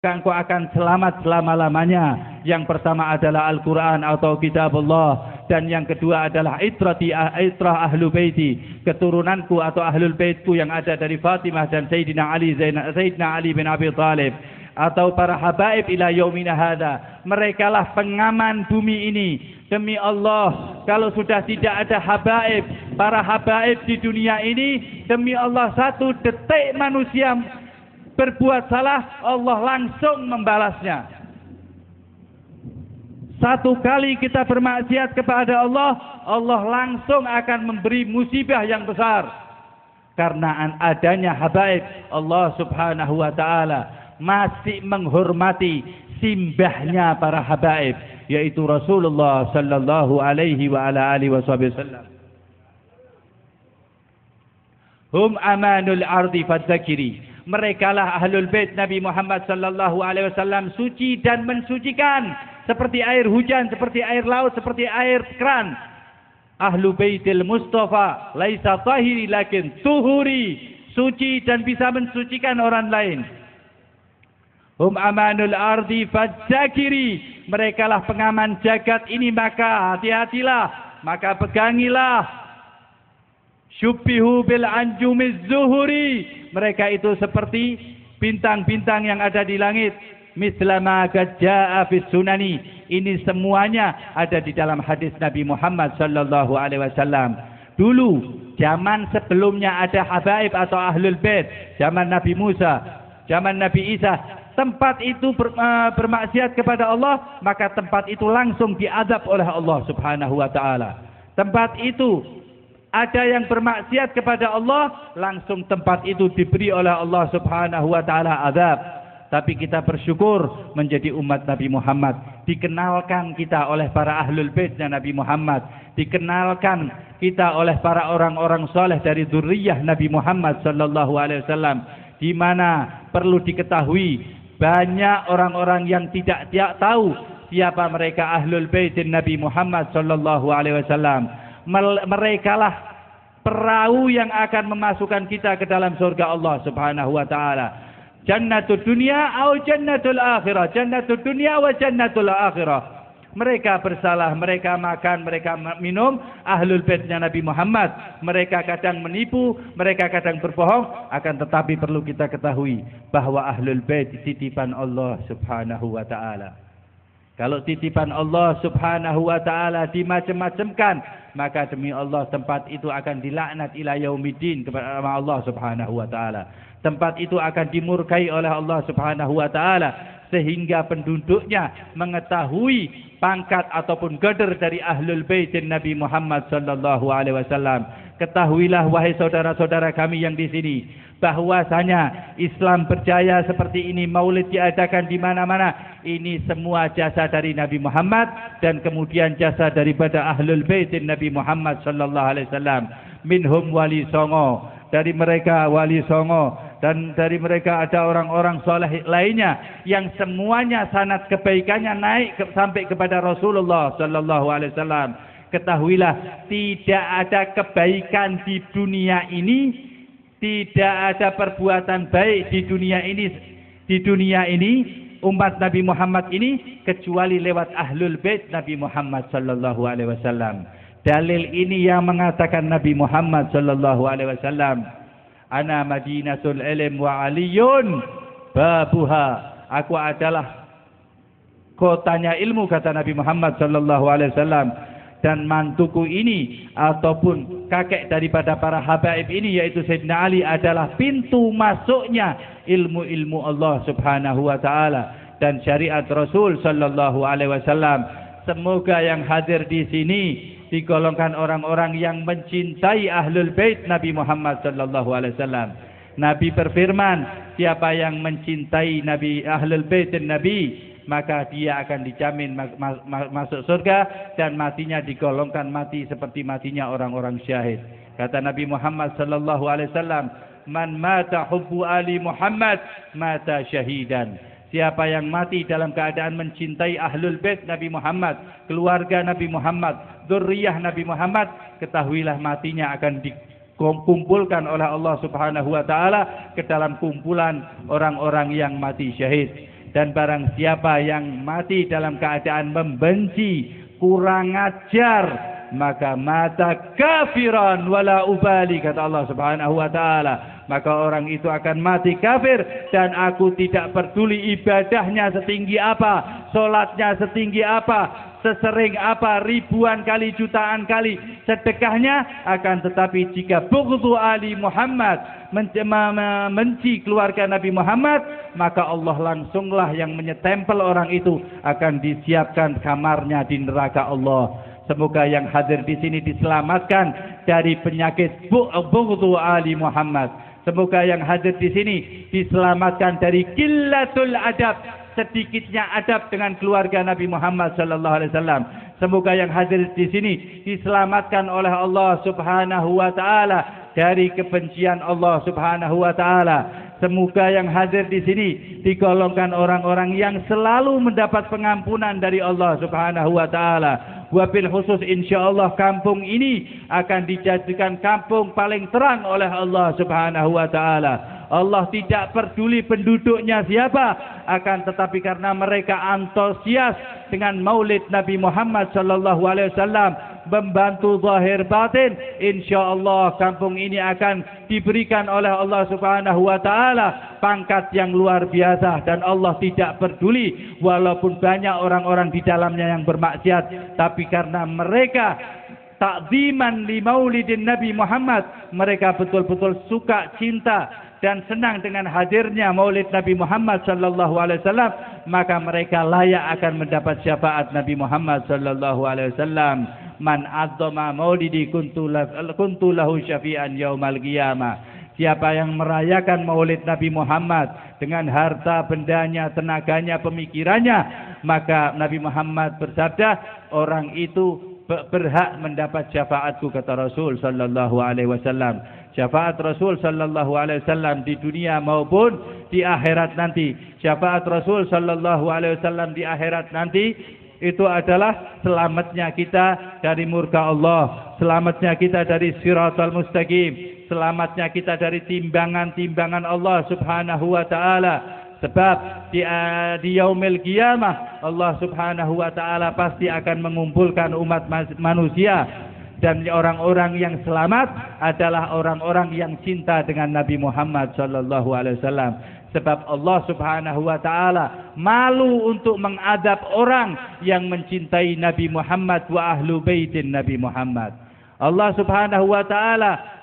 engkau akan selamat selama-lamanya. Yang pertama adalah Al-Quran atau Kitabullah, dan yang kedua adalah itrah ahlu baiti, keturunanku atau ahlul baitku yang ada dari Fatimah dan Sayyidina Ali bin Abi Thalib, atau para habaib ila yaumina hadha. Merekalah pengaman bumi ini. Demi Allah, kalau sudah tidak ada habaib, para habaib di dunia ini, demi Allah, satu detik manusia berbuat salah, Allah langsung membalasnya. Satu kali kita bermaksiat kepada Allah, Allah langsung akan memberi musibah yang besar. Karena adanya habaib, Allah subhanahu wa ta'ala masih menghormati simbahnya para habaib, yaitu Rasulullah sallallahu alaihi wa ala alihi wasallam. Hum amanul ardi fadzakiri. Merekalah ahlul bait Nabi Muhammad sallallahu alaihi wasallam, suci dan mensucikan, seperti air hujan, seperti air laut, seperti air keran. Ahlu baitil Mustafa laisa tahiri lakin tuhuri, suci dan bisa mensucikan orang lain. Hum amanul ardi fadzakiri. Merekalah pengaman jagat ini, maka hati-hatilah, maka pegangilah. Syubbihu bil anjumiz zuhuri. Mereka itu seperti bintang-bintang yang ada di langit. Mislama gajja'a fis sunani. Ini semuanya ada di dalam hadis Nabi Muhammad sallallahu alaihi wasallam. Dulu, zaman sebelumnya ada habaib atau ahlul bait, zaman Nabi Musa, zaman Nabi Isa, tempat itu bermaksiat kepada Allah, maka tempat itu langsung diadab oleh Allah subhanahu wa ta'ala. Tempat itu ada yang bermaksiat kepada Allah, langsung tempat itu diberi oleh Allah subhanahu wa ta'ala azab. Tapi kita bersyukur menjadi umat Nabi Muhammad, dikenalkan kita oleh para ahlul baitnya Nabi Muhammad, dikenalkan kita oleh para orang-orang soleh dari dzurriyyah Nabi Muhammad sallallahu alaihi wasallam, di mana perlu diketahui banyak orang-orang yang tidak tahu siapa mereka ahlul baitin Nabi Muhammad sallallahu alaihi wasallam. Merekalah perahu yang akan memasukkan kita ke dalam surga Allah subhanahu wa ta'ala. Jannatul dunia atau jannatul akhirah. Jannatul dunia wa jannatul akhirah. Mereka bersalah, mereka makan, mereka minum, ahlul baitnya Nabi Muhammad. Mereka kadang menipu, mereka kadang berbohong. Akan tetapi perlu kita ketahui bahwa ahlul bait titipan Allah subhanahu wa ta'ala. Kalau titipan Allah subhanahu wa ta'ala dimacam-macamkan, maka demi Allah tempat itu akan dilaknat ila yaumiddin kepada Allah subhanahu wa ta'ala. Tempat itu akan dimurkai oleh Allah subhanahu wa ta'ala, sehingga penduduknya mengetahui pangkat ataupun qadar dari ahlul baitin Nabi Muhammad sallallahu alaihi wasallam. Ketahuilah wahai saudara-saudara kami yang di sini, bahwasanya Islam berjaya seperti ini, maulid diadakan di mana-mana, ini semua jasa dari Nabi Muhammad dan kemudian jasa daripada ahlul baitin Nabi Muhammad sallallahu alaihi wasallam. Minhum wali songo, dari mereka wali songo, dan dari mereka ada orang-orang soleh lainnya yang semuanya sanad kebaikannya naik sampai kepada Rasulullah sallallahu alaihi wasallam. Ketahuilah, tidak ada kebaikan di dunia ini, tidak ada perbuatan baik di dunia ini, umat Nabi Muhammad ini, kecuali lewat ahlul bait Nabi Muhammad sallallahu alaihi wasallam. Dalil ini yang mengatakan Nabi Muhammad sallallahu alaihi wasallam, ana madinatul ilm wa aliyun babuha. Aku adalah kotanya ilmu, kata Nabi Muhammad sallallahu alaihi wasallam, dan mantuku ini ataupun kakek daripada para habaib ini, yaitu Sayyidina Ali, adalah pintu masuknya ilmu-ilmu Allah subhanahu wa ta'ala dan syariat Rasul sallallahu alaihi wasallam. Semoga yang hadir di sini digolongkan orang-orang yang mencintai ahlul bait Nabi Muhammad sallallahu alaihi wasallam. Nabi berfirman, siapa yang mencintai Nabi, ahlul bait Nabi, maka dia akan dijamin masuk surga dan matinya digolongkan mati seperti matinya orang-orang syahid. Kata Nabi Muhammad sallallahu alaihi wasallam, man mata hubbu ali Muhammad mata syahidan. Siapa yang mati dalam keadaan mencintai ahlul bait Nabi Muhammad, keluarga Nabi Muhammad, dzurriyyah Nabi Muhammad, ketahuilah matinya akan dikumpulkan oleh Allah subhanahu wa ta'ala ke dalam kumpulan orang-orang yang mati syahid. Dan barang siapa yang mati dalam keadaan membenci, kurang ajar, maka mata kafiran wala ubali, kata Allah Subhanahu wa taala. Maka orang itu akan mati kafir, dan aku tidak peduli ibadahnya setinggi apa, solatnya setinggi apa, sesering apa, ribuan kali, jutaan kali sedekahnya, akan tetapi jika bughdhu ali Muhammad, menci keluarga Nabi Muhammad, maka Allah langsunglah yang menyetempel orang itu, akan disiapkan kamarnya di neraka Allah. Semoga yang hadir di sini diselamatkan dari penyakit bughdhu ali Muhammad. Semoga yang hadir di sini diselamatkan dari qillatul adab, sedikitnya adab dengan keluarga Nabi Muhammad sallallahu alaihi wasallam. Semoga yang hadir di sini diselamatkan oleh Allah Subhanahu wa taala dari kebencian Allah Subhanahu wa taala. Semoga yang hadir di sini digolongkan orang-orang yang selalu mendapat pengampunan dari Allah Subhanahu wa taala. Wabil khusus insyaallah kampung ini akan dijadikan kampung paling terang oleh Allah Subhanahu wa taala. Allah tidak peduli penduduknya siapa, akan tetapi karena mereka antusias dengan maulid Nabi Muhammad sallallahu alaihi wasallam, membantu zahir batin, insyaallah kampung ini akan diberikan oleh Allah Subhanahu wa taala pangkat yang luar biasa. Dan Allah tidak peduli walaupun banyak orang-orang di dalamnya yang bermaksiat, tapi karena mereka takziman li maulidin Nabi Muhammad, mereka betul-betul suka, cinta dan senang dengan hadirnya maulid Nabi Muhammad sallallahu alaihi wasallam, maka mereka layak akan mendapat syafaat Nabi Muhammad sallallahu alaihi wasallam. Man azzama maulidi kuntu lahu syafi'an yaumal qiyamah. Siapa yang merayakan maulid Nabi Muhammad dengan harta bendanya, tenaganya, pemikirannya, maka Nabi Muhammad bersabda, orang itu berhak mendapat syafaatku, kata Rasul sallallahu alaihi wasallam. Syafaat Rasul sallallahu alaihi wasallam di dunia maupun di akhirat nanti. Syafaat Rasul sallallahu alaihi wasallam di akhirat nanti itu adalah selamatnya kita dari murka Allah, selamatnya kita dari siratal mustaqim, selamatnya kita dari timbangan-timbangan Allah Subhanahu wa taala. Sebab di yaumil qiyamah Allah Subhanahu wa taala pasti akan mengumpulkan umat manusia, dan orang-orang yang selamat adalah orang-orang yang cinta dengan Nabi Muhammad sallallahu alaihi wasallam. Sebab Allah Subhanahu wa taala malu untuk mengadab orang yang mencintai Nabi Muhammad wa ahlu baitin Nabi Muhammad. Allah Subhanahu wa taala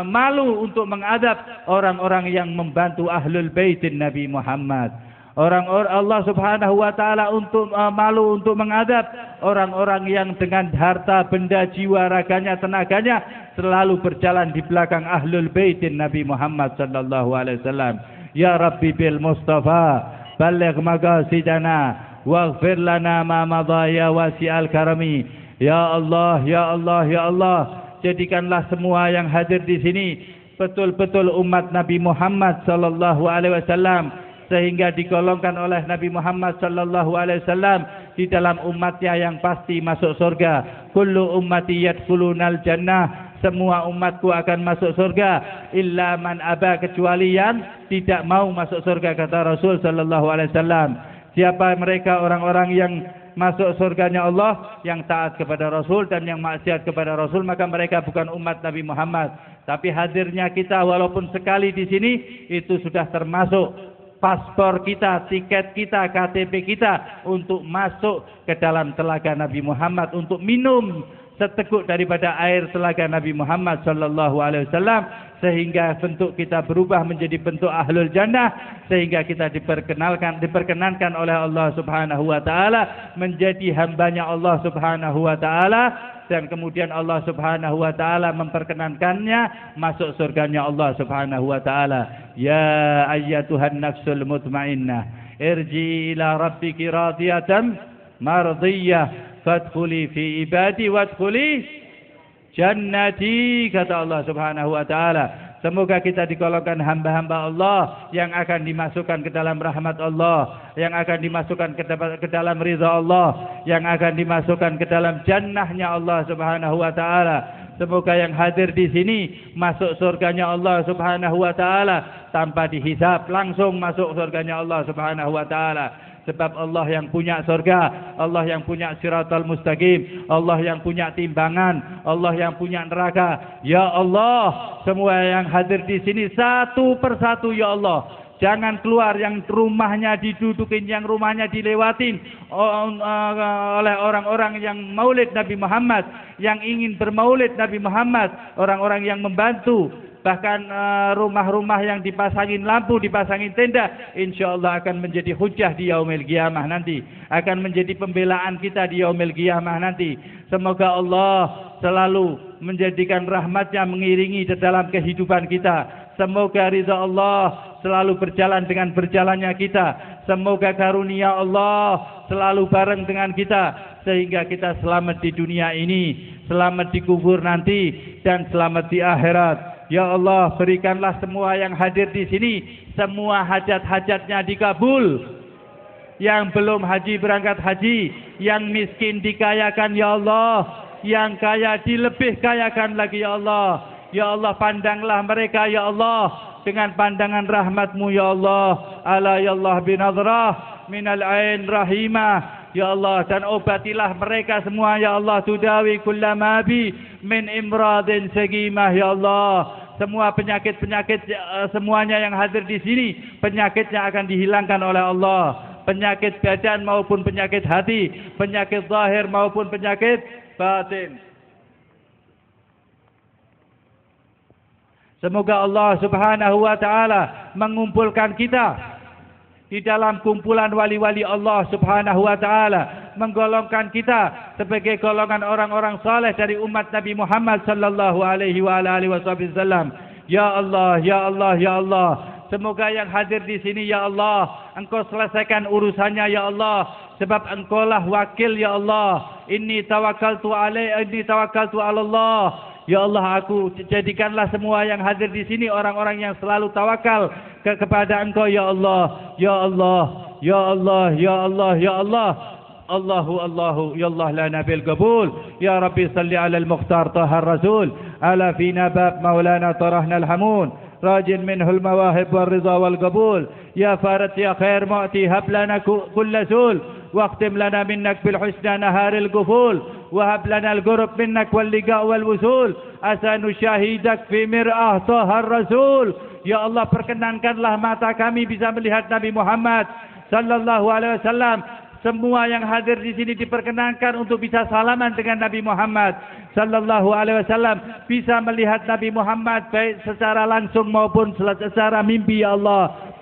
malu untuk mengadab orang-orang yang membantu ahlul baitin Nabi Muhammad. Allah Subhanahu wa taala malu untuk mengadab orang-orang yang dengan harta benda, jiwa, raganya, tenaganya selalu berjalan di belakang ahlul baitin Nabi Muhammad sallallahu alaihi wasallam. Ya Rabbi bil Mustafa balligh maqasidana waghfir lana ma madha ya wasi'al karami. Ya Allah, ya Allah, ya Allah, jadikanlah semua yang hadir di sini betul-betul umat Nabi Muhammad sallallahu alaihi wasallam, sehingga digolongkan oleh Nabi Muhammad sallallahu alaihi wasallam di dalam umatnya yang pasti masuk surga. Kullu ummati yadkhulunal jannah, semua umatku akan masuk surga, illa man aba, kecuali yang tidak mau masuk surga, kata Rasul sallallahu alaihi wasallam. Siapa mereka? Orang-orang yang masuk surganya Allah, yang taat kepada Rasul dan yang maksiat kepada Rasul, maka mereka bukan umat Nabi Muhammad. Tapi hadirnya kita walaupun sekali di sini itu sudah termasuk paspor kita, tiket kita, KTP kita untuk masuk ke dalam telaga Nabi Muhammad, untuk minum seteguk daripada air telaga Nabi Muhammad sallallahu alaihi wasallam, sehingga bentuk kita berubah menjadi bentuk ahlul jannah, sehingga kita diperkenankan oleh Allah Subhanahu wa taala menjadi hambanya Allah Subhanahu wa taala, dan kemudian Allah Subhanahu wa taala memperkenankannya masuk surganya Allah Subhanahu wa taala. Ya ayyatuhan nafsul mutmainnah irji ila rabbiki radiyatan mardiyah fadkhuli fi ibadi wadkhuli jannati, kata Allah Subhanahu wa taala. Semoga kita digolongkan hamba-hamba Allah yang akan dimasukkan ke dalam rahmat Allah, yang akan dimasukkan ke dalam ridha Allah, yang akan dimasukkan ke dalam jannahnya Allah Subhanahu wa taala. Semoga yang hadir di sini masuk surganya Allah Subhanahu wa taala tanpa dihisab, langsung masuk surganya Allah Subhanahu wa taala. Sebab Allah yang punya surga, Allah yang punya siratal mustaqim, Allah yang punya timbangan, Allah yang punya neraka. Ya Allah, semua yang hadir di sini satu persatu ya Allah. Jangan keluar yang rumahnya didudukin, yang rumahnya dilewatin oleh orang-orang yang maulid Nabi Muhammad, yang ingin bermaulid Nabi Muhammad, orang-orang yang membantu. Bahkan rumah-rumah yang dipasangin lampu, dipasangin tenda, insyaallah akan menjadi hujah di yaumil qiyamah nanti, akan menjadi pembelaan kita di yaumil qiyamah nanti. Semoga Allah selalu menjadikan rahmatnya mengiringi di dalam kehidupan kita. Semoga ridha Allah selalu berjalan dengan berjalannya kita. Semoga karunia Allah selalu bareng dengan kita, sehingga kita selamat di dunia ini, selamat di kubur nanti, dan selamat di akhirat. Ya Allah, berikanlah semua yang hadir di sini, semua hajat-hajatnya dikabul. Yang belum haji berangkat haji, yang miskin dikayakan ya Allah, yang kaya dilebih kayakan lagi ya Allah. Ya Allah, pandanglah mereka ya Allah dengan pandangan rahmat-Mu ya Allah. Ala ya Allah binadrah minal ain rahimah ya Allah, dan obatilah mereka semua ya Allah. Tudawi kullama bi min imradin sagimah ya Allah. Semua penyakit-penyakit semuanya yang hadir di sini, penyakitnya akan dihilangkan oleh Allah. Penyakit badan maupun penyakit hati, penyakit zahir maupun penyakit batin. Semoga Allah Subhanahu wa taala mengumpulkan kita di dalam kumpulan wali-wali Allah Subhanahu wa taala, menggolongkan kita sebagai golongan orang-orang saleh dari umat Nabi Muhammad sallallahu alaihi wasallam. Ya Allah, ya Allah, ya Allah. Semoga yang hadir di sini ya Allah, Engkau selesaikan urusannya ya Allah, sebab Engkaulah wakil ya Allah. Inni tawakkaltu ala Allah. Ya Allah, aku jadikanlah semua yang hadir di sini orang-orang yang selalu tawakal kepada Engkau ya Allah. Ya Allah, ya Allah, ya Allah, ya Allah. Allahu ya Allah lana bil qabul. Ya Rabbi salli ala al-Mukhtar Taha Rasul, ala fina bab Maulana Tarahna al-Hamun, rajin minhu al-mawahib wal ridha wal qabul. Ya Farid ya khair mu'ti hab lana kull sul, واختم لنا منك بالحسنى نهار القفول، وهب لنا القرب منك واللقاء والوصول، asa nusyahidak fi mir'ah Tahar Rasul. Ya Allah, perkenankanlah mata kami bisa melihat Nabi Muhammad sallallahu alaihi wasallam. Semua yang hadir di sini diperkenankan untuk bisa salaman dengan Nabi Muhammad sallallahu alaihi wasallam, bisa melihat Nabi Muhammad baik secara langsung maupun secara mimpi ya Allah.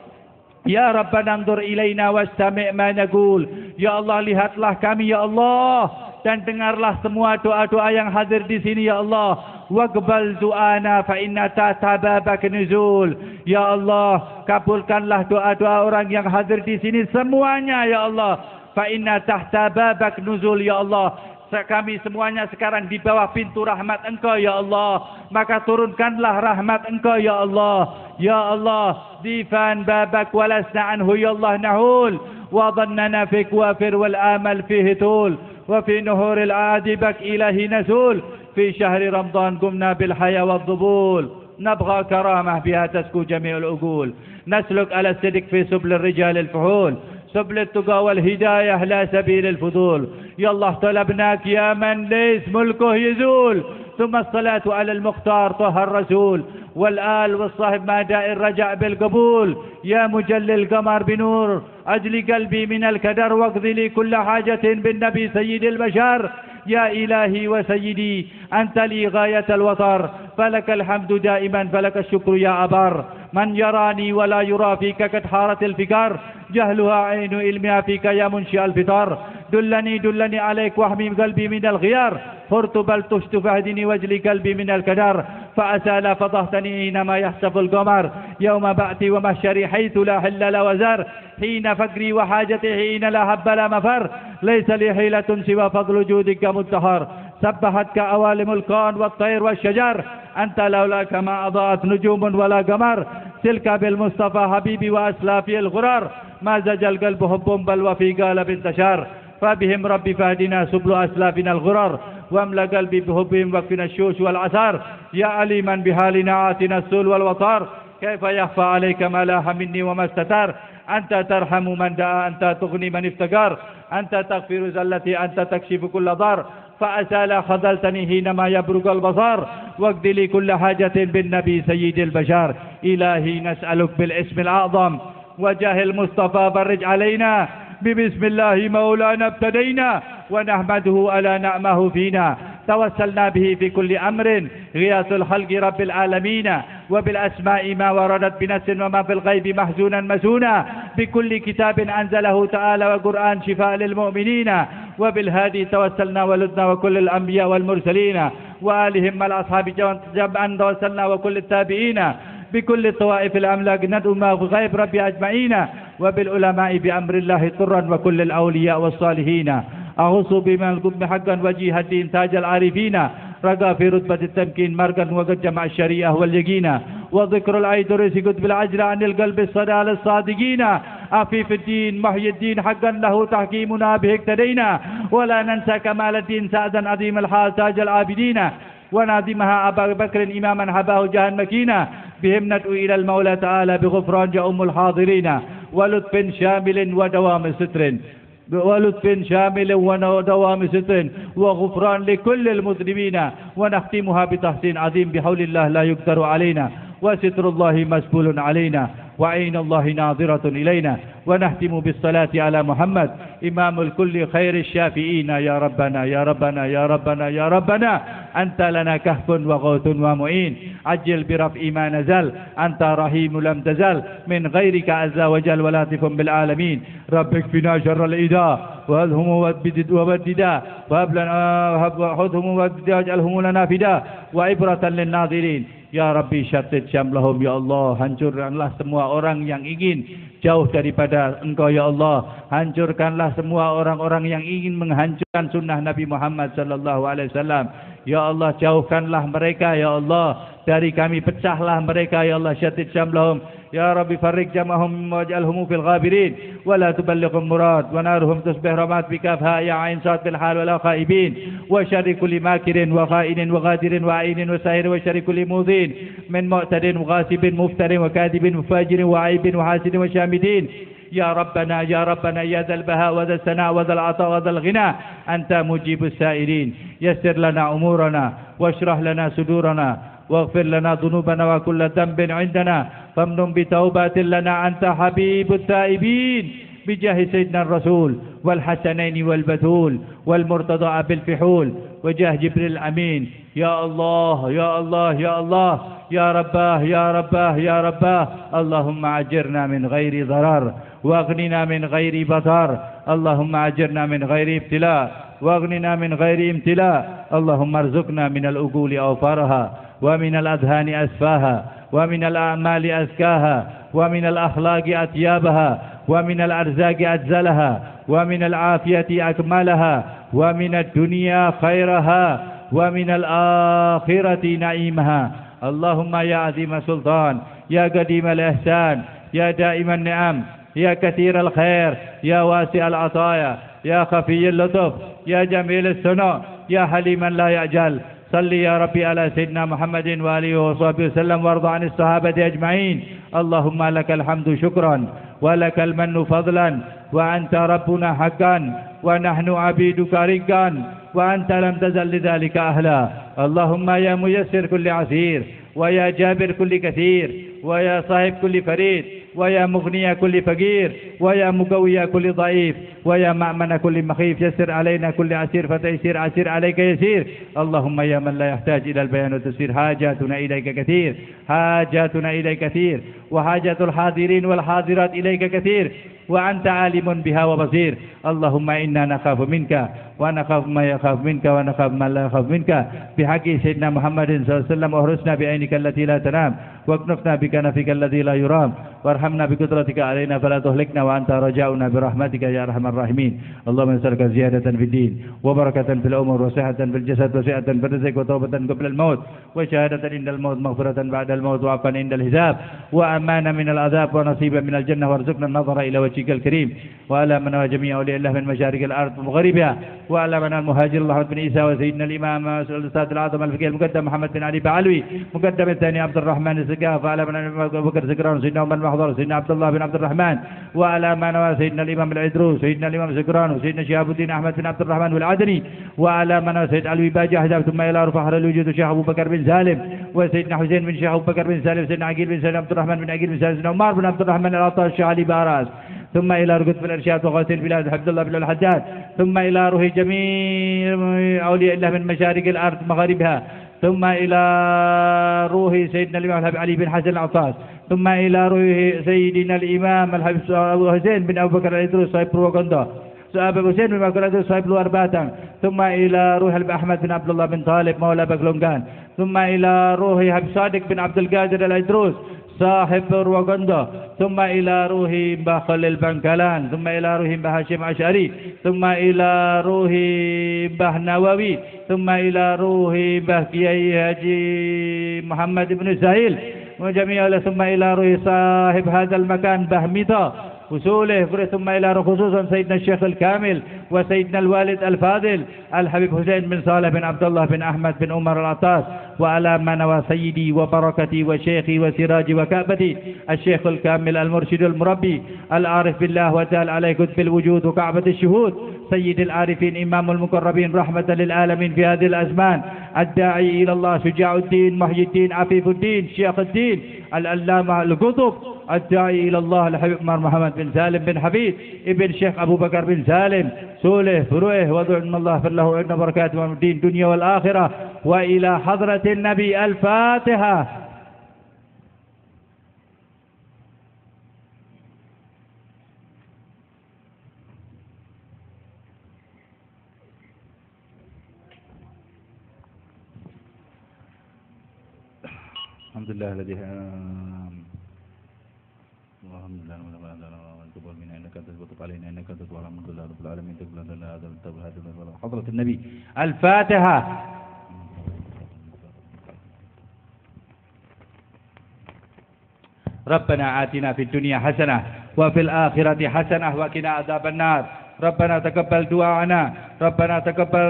Ya Rabbana anzur ilaina wastami' ma naqul. Ya Allah, lihatlah kami ya Allah, dan dengarlah semua doa-doa yang hadir di sini ya Allah. Waqbal du'ana fa inna tahta babak nuzul. Ya Allah, kabulkanlah doa-doa orang yang hadir di sini semuanya ya Allah. Fa inna tahta babak nuzul ya Allah. Kami semuanya sekarang di bawah pintu rahmat Engkau ya Allah, maka turunkanlah rahmat Engkau ya Allah. Ya Allah, difan babak walasna anhu ya Allah nahul, wa dhannana fik wafir wal amal fihi tul, wa fi nuhur al adibak ilahi nazul, fi syahri Ramadan qumna bil haya wal dhubul. نبغى كرامة بها تسكو جميع العقول، نسلك على الصدق في سبل الرجال الفحول، سبل التقى والهداية لا سبيل الفضول. يا الله طلبناك يا من ليس ملكه يزول، ثم الصلاة على المختار طه الرسول، والآل والصحب ما داء الرجاء بالقبول. يا مجل القمر بنور أجل قلبي من الكدر، واقضي لي كل حاجة بالنبي سيد البشر. يا إلهي وسيدي أنت لي غاية الوطر، فلك الحمد دائما فلك الشكر يا أبر. من يراني ولا يرى فيك قد حارت الفكر، جهلها عين علمها فيك يا منشئ الفطر. دلني عليك واحمي قلبي من الغيار، فرت بل تشت فهدني واجلي قلبي من الكدر. فأسى لا فضحتني حينما يحسف القمر، يوم بعثي ومحشري حيث لا حل لا وزر، حين فقري وحاجتي حين لا هب لا مفر. ليس لي حيلة سوى فضل جودك مدخر، سبحتك أوالم الكون والطير والشجر، أنت لولاك ما أضاءت نجوم ولا قمر. تلك بالمصطفى حبيبي وأسلافي الغرار، ما زج القلب حب بل وفي قالب انتشر. فبهم رب فاهدنا سبل أسلافنا الغرر واملأ قلبي بحبهم واكفنا الشوش والعثار يا عليما بحالنا آتنا السول والوطار كيف يخفى عليك ما لاح مني وما استتار أنت ترحم من دعا أنت تغني من افتقار أنت تغفر زلتي أنت تكشف كل ضار فأسال خذلتني حينما يبرق البصر واقض لي كل حاجة بالنبي سيد البشر إلهي نسألك بالاسم الأعظم وجاه المصطفى فرج علينا ببسم الله مولانا ابتدينا ونحمده على نعمه فينا توسلنا به في كل أمر غياث الخلق رب العالمين وبالأسماء ما وردت بنفس وما في الغيب محزونا مسونا بكل كتاب أنزله تعالى وقرآن شفاء للمؤمنين وبالهادي توسلنا ولدنا وكل الأنبياء والمرسلين وآلهم مع الأصحاب جمعا توسلنا وكل التابعين بكل الطوائف الأملاك ندعو ما في غيب ربي أجمعين وبالعلماء بأمر الله طرا وكل الأولياء والصالحين أغصوا بما القدم حقا وجيه الدين تاج العارفين رقى في رتبة التمكين مرقا وقد جمع الشريعة واليقين وذكر العيد رسي قطب العجل عن القلب الصدى للصادقين عفيف الدين محي الدين حقا له تحكيمنا به اقتدينا ولا ننسى كمال الدين سعدا عظيم الحال تاج العابدين ونادمها أبا بكر إماما حباه جها مكينا بهم ندعو إلى المولى تعالى بغفران جأم الحاضرين ولطف شامل ودوام ستر ودوام ستر وغفران لكل المذنبين ونختمها بتحسين عظيم بحول الله لا يقدر علينا وستر الله مسبول علينا وعين الله ناظرة إلينا ونختم بالصلاة على محمد إمام الكل خير الشافئين يا ربنا يا ربنا يا ربنا يا ربنا أنت لنا كهف وغوث ومعين عجل برفع ما نزل أنت رحيم لم تزل من غيرك عز وجل ولطف بالعالمين رب اكفنا شر الإيذاء وهدهم وبددا وهب لنا وحدهم وبددا واجعلهم لنا فدا وعبرة للناظرين Ya Rabbi syatid syamlahum ya Allah, hancurkanlah semua orang yang ingin jauh daripada Engkau ya Allah. Hancurkanlah semua orang-orang yang ingin menghancurkan sunnah Nabi Muhammad sallallahu alaihi wasallam. Ya Allah, jauhkanlah mereka ya Allah dari kami, pecahlah mereka ya Allah. Syatid syamlahum ya Rabbi, farrik jamahum waj'alhum fil ghabirin wa la tuballighum murad wa naruhum tusbih ramat bikafha ya ain sad bil hal wa la khaibin wa syarri kulli makirin wa kha'inin wa ghadirin wa ainin wa sahir wa syarri kulli mudhin min mu'tadin wa ghasibin muftarin wa kadibin mufajirin wa aibin wa hasidin wa syamidin. يا ربنا يا ربنا يا ذا البهاء وذا الثناء وذا العطاء وذا الغنى أنت مجيب السائلين. يسر لنا أمورنا واشرح لنا صدورنا واغفر لنا ذنوبنا وكل ذنب عندنا فامنن بتوبة لنا أنت حبيب التائبين بجاه سيدنا الرسول والحسنين والبتول والمرتضى بالفحول وجاه جبريل الأمين. يا الله يا الله يا الله يا رباه يا رباه يا رباه اللهم أجرنا من غير ضرر واغننا من غير بطر. اللهم أجرنا من غير ابتلاء واغننا من غير امتلاء. اللهم ارزقنا من الأقول أوفارها ومن الأذهان أسفاها ومن الأعمال أزكاها ومن الأخلاق أطيابها ومن الأرزاق أجزلها ومن العافية أكملها ومن الدنيا خيرها ومن الآخرة نعيمها. اللهم يا عظيم السلطان يا قديم الإحسان يا دائم النعم يا كثير الخير يا واسع العطايا يا خفي اللطف يا جميل الصنع يا حليما لا يعجل. صل يا ربي على سيدنا محمد وآله وصحبه وسلم وارض عن الصحابة أجمعين. اللهم لك الحمد شكرا ولك المن فضلا وأنت ربنا حقا ونحن عبيدك رقا وأنت لم تزل لذلك أهلا. اللهم يا ميسر كل عسير ويا جابر كل كثير ويا صاحب كل فريد ويا مغني كل فقير ويا مقوي كل ضعيف ويا مأمن كل مخيف يسر علينا كل عسير فتيسير عسير عليك يسير. اللهم يا من لا يحتاج إلى البيان والتفسير حاجاتنا إليك كثير حاجاتنا إليك كثير وحاجات الحاضرين والحاضرات إليك كثير وأنت عالم بها وبصير. اللهم إنا نخاف منك ونخاف ما يخاف منك ونخاف ما لا يخاف منك بحق سيدنا محمد صلى الله عليه وسلم. واحرسنا بعينك التي لا تنام واكنفنا بكنفك الذي لا يرام وارحمنا بقدرتك علينا فلا تهلكنا وأنت رجاؤنا برحمتك يا أرحم الراحمين. اللهم نسألك زيادة في الدين وبركة في الأمور وصحة في الجسد وسعة في الرزق وتوبة قبل الموت وشهادة عند الموت مغفرة بعد الموت وعفوا عند الحساب وأمانا من العذاب ونصيبا من الجنة وارزقنا النظر إلى وجهك وجهك الكريم وعلى من جميع أولياء الله من مشارق الأرض ومغربها وعلى من المهاجر الله بن عيسى وسيدنا الإمام الأستاذ العظم الفقيه المقدم محمد بن علي بعلوي مقدم الثاني عبد الرحمن السقاف وعلى من أبو بكر سكران سيدنا عمر المحضر سيدنا عبد الله بن عبد الرحمن وعلى من سيدنا الإمام العدروس سيدنا الإمام سكران وسيدنا شهاب الدين أحمد بن عبد الرحمن والعدني وعلى من سيد علوي باجي أحزاب ثم إلى فخر الوجود الشيخ أبو بكر بن سالم وسيدنا حسين بن شيخ أبو بكر بن سالم سيدنا عقيل بن سالم عبد الرحمن بن عقيل بن سالم سيدنا عمر بن عبد الرحمن العطاء الشيخ علي باراس ثم إلى رقد في الإرشاد وغوث البلاد عبد الله بن الحداد ثم إلى روح جميع أولياء الله من مشارق الأرض مغاربها ثم إلى روح سيدنا الإمام الحبيب علي بن حسن العطاس ثم إلى روح سيدنا الإمام الحبيب أبو حسين بن أبو بكر العدروس صاحب بروغندا أبو حسين بن أبو بكر العدروس صاحب لوار باتان ثم إلى روح أحمد بن عبد الله بن طالب مولى بغلونغان ثم إلى روح حبيب صادق بن عبد القادر العدروس صاحب روغندا ثم إلى روح مبا خليل بنكلان ثم إلى روح مبا هاشم عشعري ثم إلى روح مبا نووي ثم إلى روح مبا كياي حاجي محمد بن سهيل وجميع ثم إلى روح صاحب هذا المكان بهميطة وصوله ثم إلى خصوصا سيدنا الشيخ الكامل وسيدنا الوالد الفاضل الحبيب حسين بن صالح بن عبد الله بن أحمد بن عمر العطاس وعلى من وسيدي وبركتي وشيخي وسراجي وكعبتي الشيخ الكامل المرشد المربي العارف بالله وتعالى عليه كتب الوجود وكعبة الشهود سيد العارفين إمام المقربين رحمة للعالمين في هذه الأزمان الداعي إلى الله شجاع الدين محي الدين عفيف الدين شيخ الدين العلامة القطب الداعي إلى الله الحبيب عمر محمد بن سالم بن حبيب ابن شيخ أبو بكر بن سالم سوله فروه وضع من الله فله عنا بركاته والدين الدنيا والآخرة وإلى حضرة النبي الفاتحة. الحمد لله الذي اللهم لا اله الا انت تقبل منا انك انت تتوب علينا انك انت تتوب على من رب العالمين تقبل لنا هذا التوبه حضرة النبي الفاتحة. ربنا آتنا في الدنيا حسنة وفي الآخرة حسنة وقنا عذاب النار. ربنا تقبل دعاءنا ربنا تقبل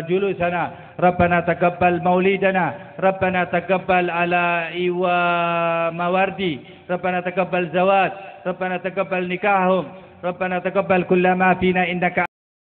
جلوسنا ربنا تقبل مولدنا ربنا تقبل على إيوى مواردي ربنا تقبل زواج ربنا تقبل نكاحهم ربنا تقبل كل ما فينا إنك